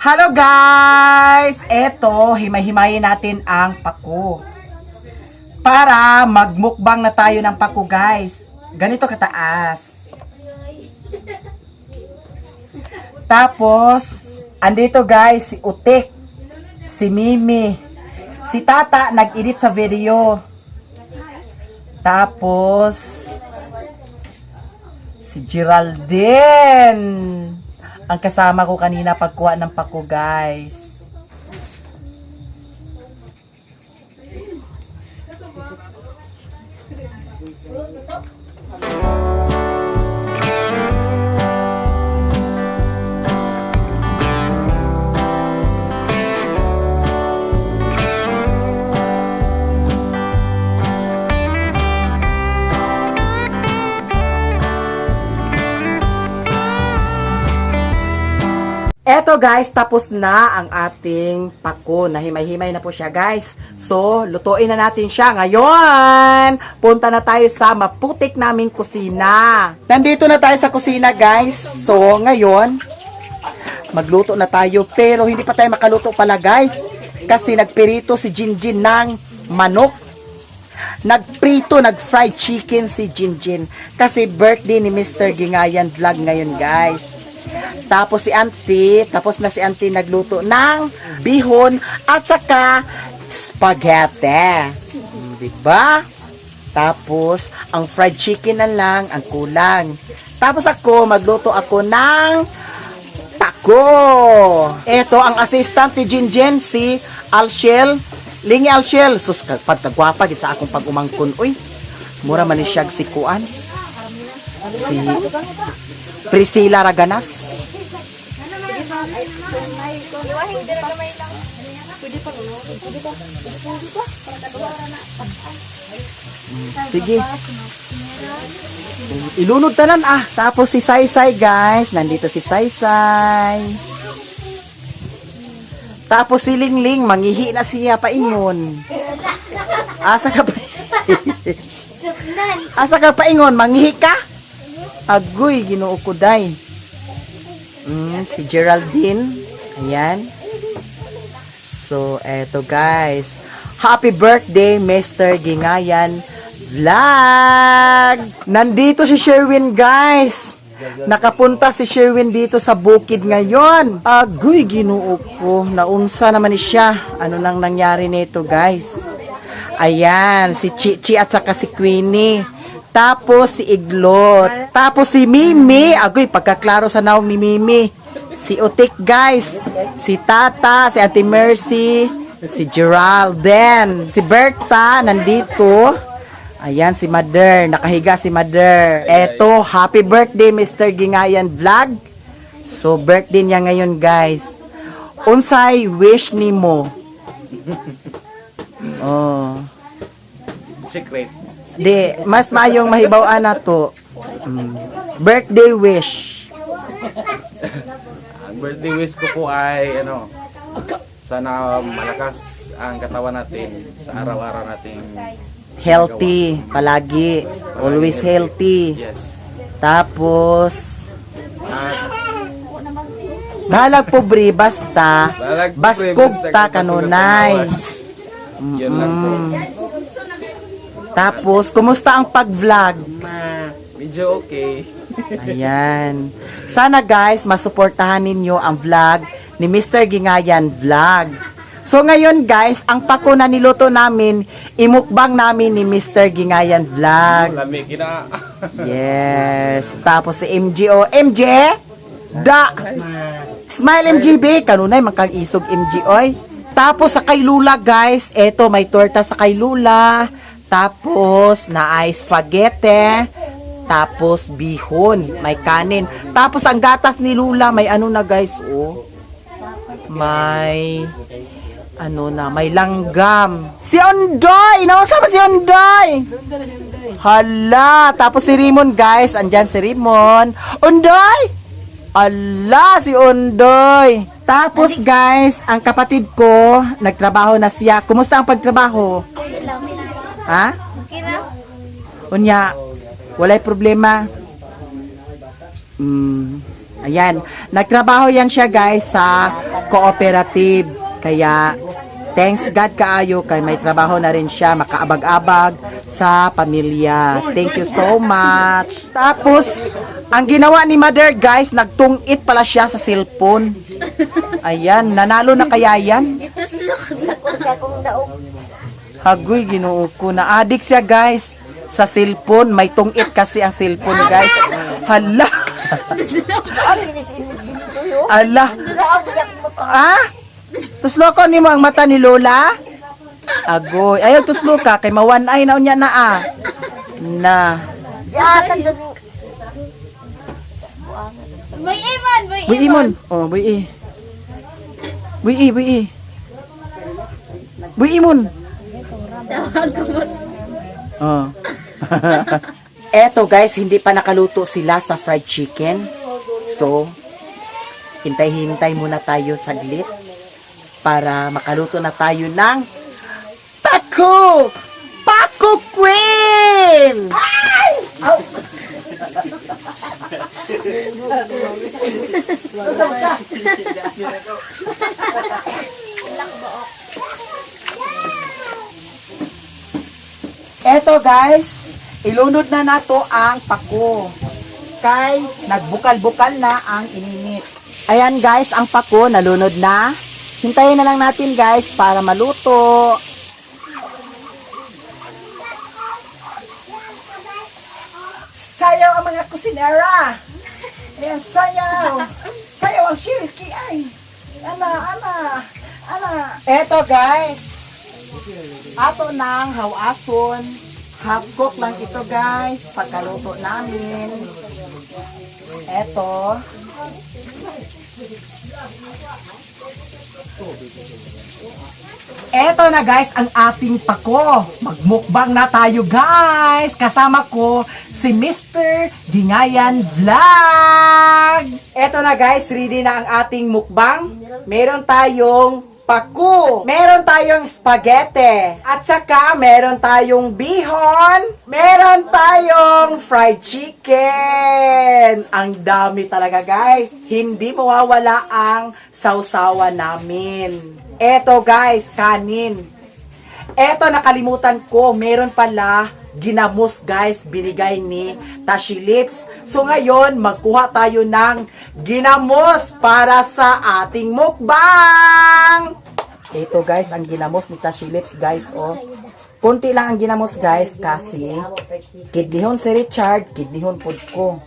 Hello guys! Eto, himay-himayin natin ang pako. Para magmukbang na tayo ng pako guys. Ganito kataas. Tapos, andito guys, si Utik, si Mimi, si Tata nag-edit sa video. Tapos, si Geraldine. Ang kasama ko kanina pagkuha ng pako guys. Eto guys, tapos na ang ating pako. Nahimay-himay na po siya guys. So, lutuin na natin siya. Ngayon, punta na tayo sa maputik naming kusina. Nandito na tayo sa kusina guys. So, ngayon, magluto na tayo. Pero hindi pa tayo makaluto pala guys. Kasi nagpirito si Jinjin ng manok. Nagprito, nag-fried chicken si Jinjin. Kasi birthday ni Mr. Gingayan Vlog ngayon guys. Tapos si auntie, tapos na si auntie nagluto ng bihon at saka spaghetti. Diba? Tapos, ang fried chicken na lang ang kulang. Tapos ako, magluto ako ng pako. Ito, ang assistant ni Jinjin, si Alshel. Lingi Alshel. Sus, pagkagwapa, sa akong pag-umangkon. Uy, mura man ni siyag si Kuan. Si Priscilla Raganas. Sige. Ilunod tanan Tapos si Saysay guys. Nandito si Saysay. Tapos si Lingling. Mangihi na siya paingon. Asa ka pa? Asa ka paingon? Mangihi ka? Agoy, ginoo ko day. Si Geraldine. Ayan. So, eto guys. Happy birthday, Mr. Gingayan Vlog! Nandito si Sherwin guys. Nakapunta si Sherwin dito sa bukid ngayon. Agoy, ginoo ko. Naunsa naman ni siya. Ano nang nangyari nito guys? Ayan, si Chichi at saka si Queenie. Tapos si Iglot. Tapos si Mimi. Agoy, pagkaklaro sa naong ni Mimi. Si Utik guys. Si Tata. Si Auntie Mercy. Si Geraldine. Si Berta. Nandito. Ayan si Mother. Nakahiga si Mother. Eto, happy birthday Mr. Gingayan Vlog. So, birthday niya ngayon guys. Unsay wish ni mo? Oh. Secret. Di, mas mayong mahibaw na to. Birthday wish. Ang birthday wish ko po ay sana malakas ang katawan natin sa araw-araw nating Healthy, palagi. Always healthy. yes. Tapos, At balag pobre, basta. Baskog ta kanunay. Yun lang po. Tapos, kumusta ang pag-vlog? Medyo okay. Ayan. Sana guys, masuportahan ninyo ang vlog ni Mr. Gingayan Vlog. So ngayon guys, ang pako na niluto namin, imukbang namin ni Mr. Gingayan Vlog. Lamig na. Yes. Tapos si MGO. MJ? Da! Smile MGB. Kanunay, magkang isog MG oy. Tapos sa kay Lula guys, eto may torta sa kay Lula. Tapos na ice spaghetti. Tapos bihon, may kanin. Tapos ang gatas ni Lula, may ano na guys, oh. May may langgam. Si Ondoy! Nausa ba si Ondoy? Hala! Tapos si Rimon guys, andyan si Rimon. Ondoy! Ala, si Ondoy! Tapos guys, ang kapatid ko, nagtrabaho na siya. Kumusta ang pagtrabaho? Ha? Unya, walay problema. Ayan, nagtrabaho yan siya guys sa cooperative. Kaya thanks God kaayo kay may trabaho na rin siya, makaabag-abag sa pamilya. Thank you so much. Tapos, ang ginawa ni Mother guys, nagtungit pala siya sa cellphone. Ayan, nanalo na kaya yan? Hagoy, ginoo ko. Na-addict siya guys sa cellphone. May tungit kasi ang cellphone guys. Hala. Ala. Ah? Tuslo ko ni mo ang mata ni Lola? Agoy. Ayaw tuslo ka. Kay mawanay na unya na ah. Na. Boy Imon, Boy Buy imon. Oh, buy i. Buy i, buy i. Buy imon. Tawag ko mo. Oh. Eto guys, hindi pa nakaluto sila sa fried chicken. So, hintay-hintay muna tayo saglit para makaluto na tayo ng Paco! Paco Queen! Ay! Oh. Eto guys, ilunod na nato ang pako. Kay nagbukal-bukal na ang ininit. Ayan guys, ang pako nalunod na. Hintayin na lang natin guys para maluto. Sayaw ang mga kusinera. Ayan, sayaw. Sayaw ang shiriki ay. Ana. Eto guys, ato nang hawason. Half cook lang ito guys. Pagkaluto namin. Eto. Eto na guys ang ating pako. Magmukbang na tayo guys. Kasama ko si Mr. Gingayan Vlog. Eto na guys, ready na ang ating mukbang. Meron tayong pako, meron tayong spaghetti, at saka meron tayong bihon, meron tayong fried chicken. Ang dami talaga guys. Hindi mawawala ang sausawa namin. Eto guys, kanin. Eto nakalimutan ko, meron pala ginamos guys, binigay ni Tashi Lips. So ngayon, magkuha tayo ng ginamos para sa ating mukbang. Ito guys, ang ginamos ni Tashi Lips guys, oh. Kunti lang ang ginamos guys kasi kidnihon si Richard, kidnihon pod ko.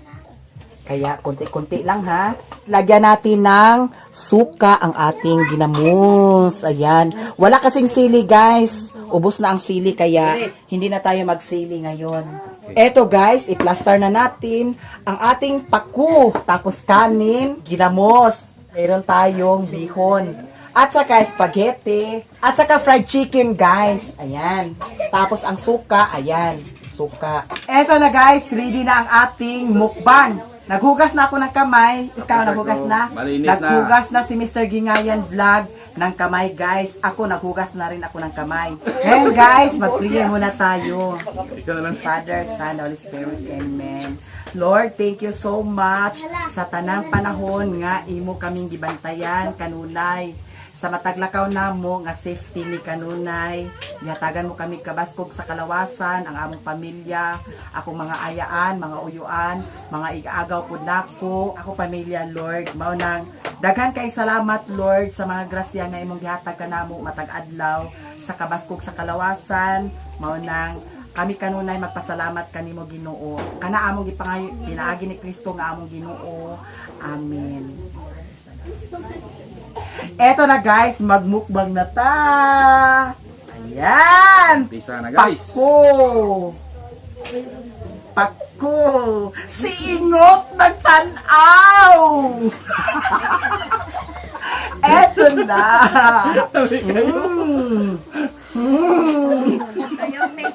Kaya kunti-kunti lang ha. Lagyan natin ng suka ang ating ginamos. Ayan. Wala kasing sili guys. Ubos na ang sili kaya hindi na tayo magsili ngayon. Eto guys, i-plaster na natin ang ating paku. Tapos kanin, ginamos. Meron tayong bihon. At saka spaghetti. At saka fried chicken guys. Ayan. Tapos ang suka, ayan. Suka. Eto na guys, ready na ang ating mukbang. Naghugas na ako ng kamay. Ikaw naghugas na? Malinis Naghugas na si Mr. Gingayan Vlog ng kamay guys. Ako naghugas na rin ako ng kamay. Ngayon guys, mag-pray muna tayo. Ikaw na lang. Father, Son, Holy Spirit, Amen. Lord, thank you so much sa tanang panahon nga imo kaming gibantayan kanunay. Sa mataglakaw na mo nga safety ni kanunay. Yatagan mo kami kabaskog sa kalawasan, ang among pamilya, akong mga ayaan, mga uyuan, mga igaagaw pud nako, ako pamilya Lord. Mao nang daghan kay salamat Lord sa mga grasya nga imong gihatag kanamo matag adlaw sa kabaskog sa kalawasan. Mao nang kami kanunay magpasalamat kanimo Ginoo. Kana among pinaagi ni Kristo nga among Ginoo. Amen. Eto na guys, magmukbang na ta. Ayan. Pisa na guys. Pako. Si Ingot nagtanaw. Eto na. Toyok eh.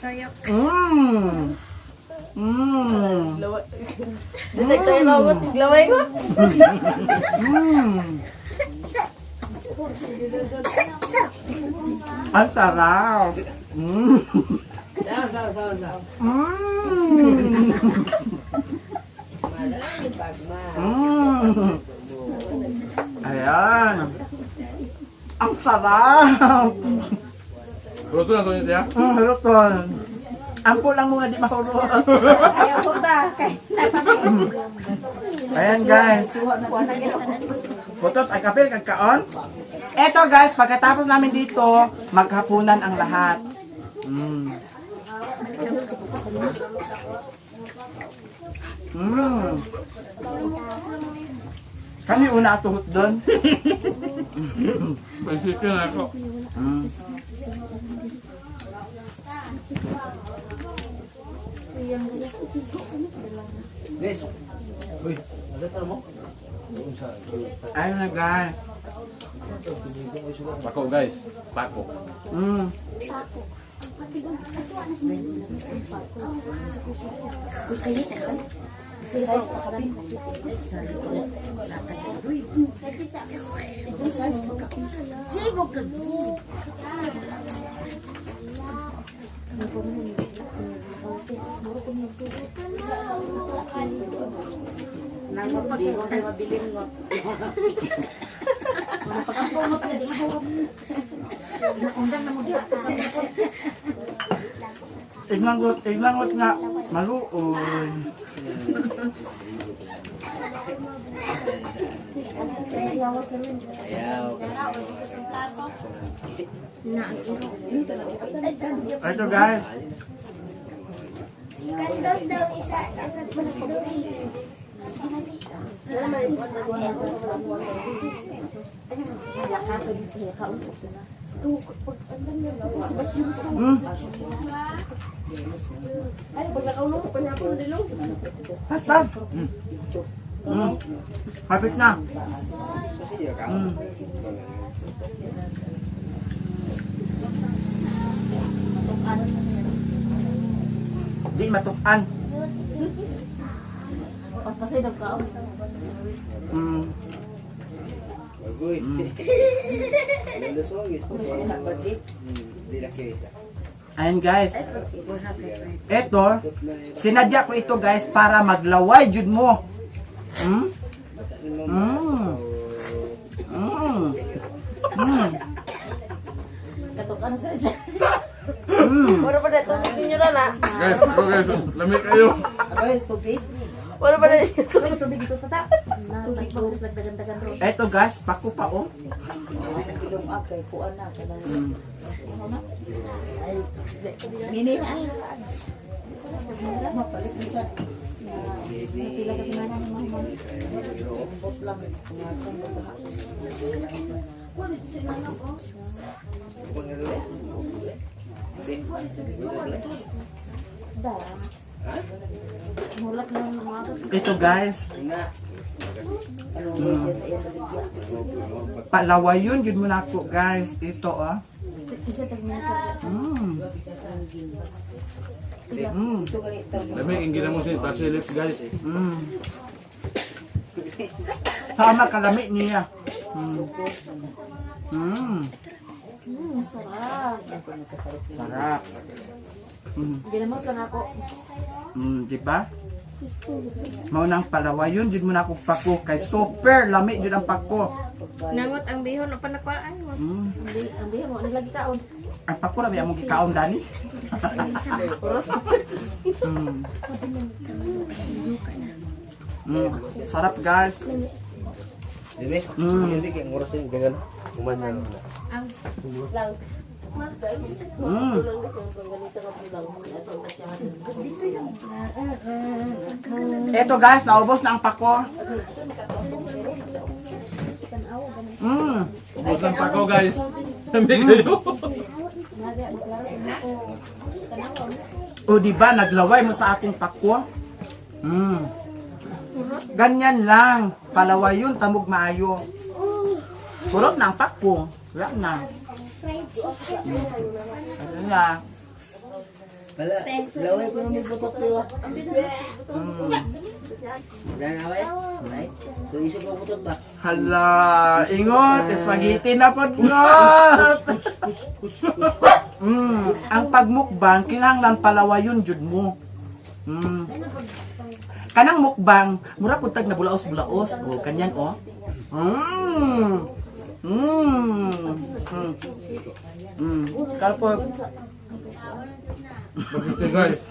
Toyok. Laway ko. Ang sarap. Mm. Ayan. Ang sarap. Luto na to niya. Luton. Ampo lang muna di mahulot. Ayaw ko ba? Kay Ayan guys. Putot ay kape kagkaon. Eto guys, pagkatapos namin dito, maghapunan ang lahat. Mm. Mm. Kani una tuhot doon. Pansikin ako. Mm. Ayun na guys. Pako guys. Pako. Mm. Iglangot nga maluoy. Ito guys. Kandos daw isa Mm. Hashtag. Mm. Mm. Hapit na. Mm. Di matukan. Mm. Ayan guys. Ito, sinadya ko ito guys para maglaway jud mo. Mm? Mm. Mm. Mm. Mm. Wala pa dito, hindi nyo na na. Guys, ako guys. Lamig kayo. Wala pa dito. Ito guys, pako pa oh. Ito guys. Palaway yun, yun mo na ako guys. Ito oh. Mm. Mm. Lamig, ingin na mo si Tasilips guys. Mm. Sama kalami niya. Mm. Mm. Sarap. Sarap. Mm. Ginamos lang ako. Mm, di ba? Mao nang palaway yun, jud mo na ako pako kay super lami jud ang pako. Nangot ang bihon o panakwaan mo. Mm. Ang biya mo, nilagi kaon. Ang pako ra mo gikaon dani. Mm. Mm. Sarap guys. Mm. Ang Lang. Mm. Eto guys, naubos na ang pako. Mm. Ubus ng pako guys. Lamig kayo. O di ba naglaway mo sa akong pako? Mm. Ganyan lang. Palaway yun, tamog maayo. Kurot na ang pako. Wala na. Ano na? Laway ko nung butot ko. So isip ko butot ba? Hala, ingot, spaghetti na po ngot. Ang pagmukbang, kinahanglan palawayon jud mo. Kanang mukbang, mura puntag na bulaos-bulaos. O, kanyan, o. Kalpo. Bakit guys?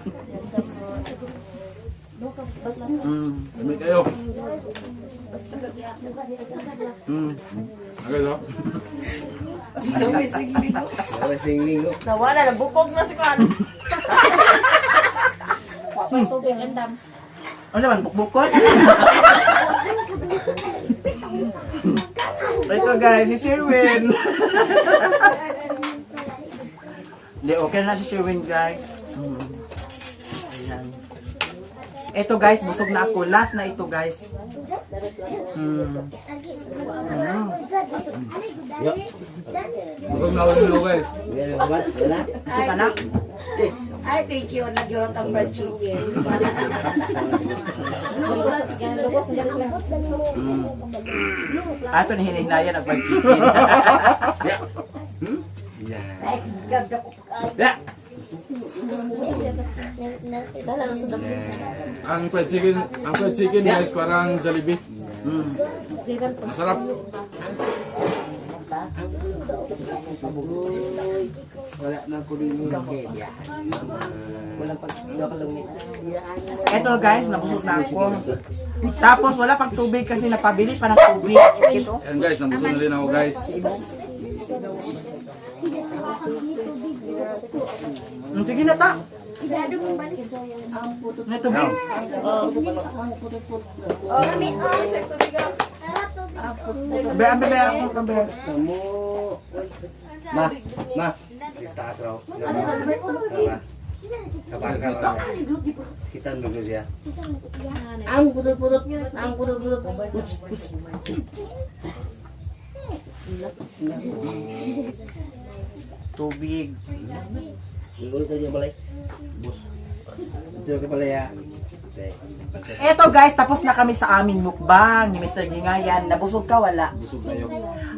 Dami kayo. Okay, no? Nawala na, bukog na si Kwan. Papas tubig ang dam. Ano naman, bukbukon? Ito guys, si Sherwin. Hindi, okay na si Sherwin guys. Ayan. Ito guys, busog na ako. Last na ito guys. Huwag na ulo guys. Ito ka na? Ay, thank you. Nag-yurot ang fried chicken. Ato na hinihinayan ang fried chicken. Ay, gagda ko. Dala na sa dam. Ang fried chicken guys parang Jollibee. Masarap. Wala na ko rin yung kaya. Walang pagkakalungit. Ito guys, nabusog na ako. Tapos wala pang tubig kasi napabili pa ng tubig. Ito. Yan guys, nabusog na din ako guys. Sige na ta. Sigado mong balik. May tubig. Ambe ako kambe. Ma. Taas raw. Kabakal ka. Kita nunggu siya. Ang putut-putut. Ang putut-putut. Tubig. Igol ka niya balay. Bus. Ito ka pala ya. Eto guys, tapos na kami sa aming mukbang ni Mr. Gingayan. Nabusog ka wala? Busog na yun.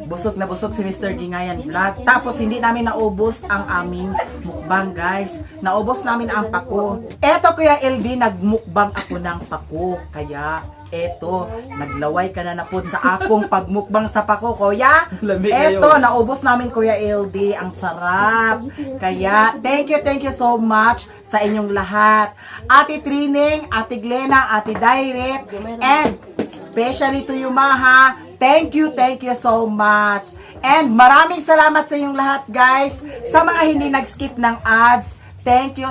Busog na busog si Mr. Gingayan Vlog. Tapos hindi namin naubos ang aming mukbang guys. Naubos namin ang pako. Eto Kuya LD, nagmukbang ako ng pako. Kaya eto, naglaway ka na napod sa akong pagmukbang sa pako, Kuya. Lami kayo. Eto, naubos namin Kuya LD. Ang sarap. Kaya thank you so much sa inyong lahat. Ate Trining, Ate Glena, Ate Direct, and especially to you, Maha. Thank you so much. And maraming salamat sa inyong lahat, guys. Sa mga hindi nag-skip ng ads, thank you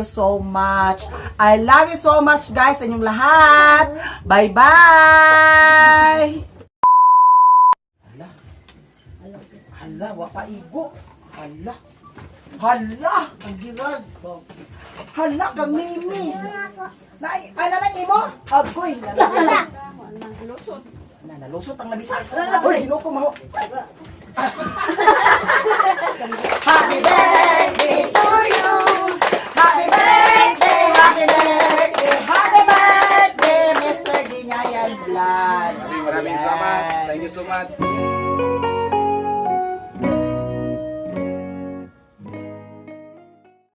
so much. I love you so much, guys, sa inyong lahat. Bye-bye! Hala, wapaigo. Hala. Ang hirag. Hala, kang mimi. Ano na imo? Agoy. Nalusot ang nabisa. Uy, ginuko maho. Happy birthday to you. Happy birthday, Mr. Gingayan Vlog. Maraming salamat. Thank you so much.